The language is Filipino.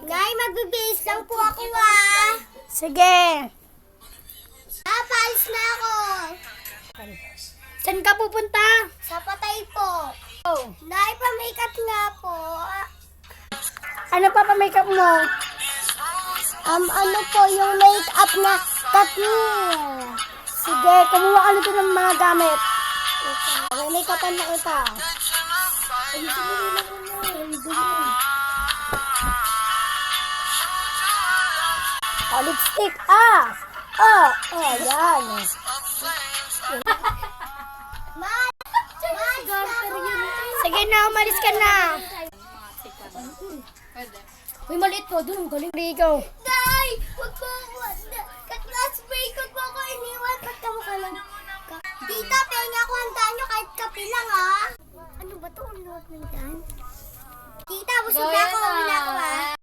Nay, magbibihis lang po ako ah. Sige. Paalis na ako. Saan ka pupunta? Sa patay po. Oh. Nay, pa-makeup nga po. Ano pa pa-makeup mo? Ano po yung makeup na tattoo? Sige, kumuha ka nito ng mga gamit. Okay, make-upan na kita. Ay, siguro na ko na. Oh, lipstick. Yan. Sige na, umalis ka na. Uy, maliit po. Doon, galing Rico. Nay, wag po ako. Ka-classmate ko po ako iniwan. Ba't ka mo ka lang? Tita, penga ako handaan nyo kahit kape lang ah. Ano ba to? Ang luwag ng daan? Tita, busog na ako. Uwi na ako ah.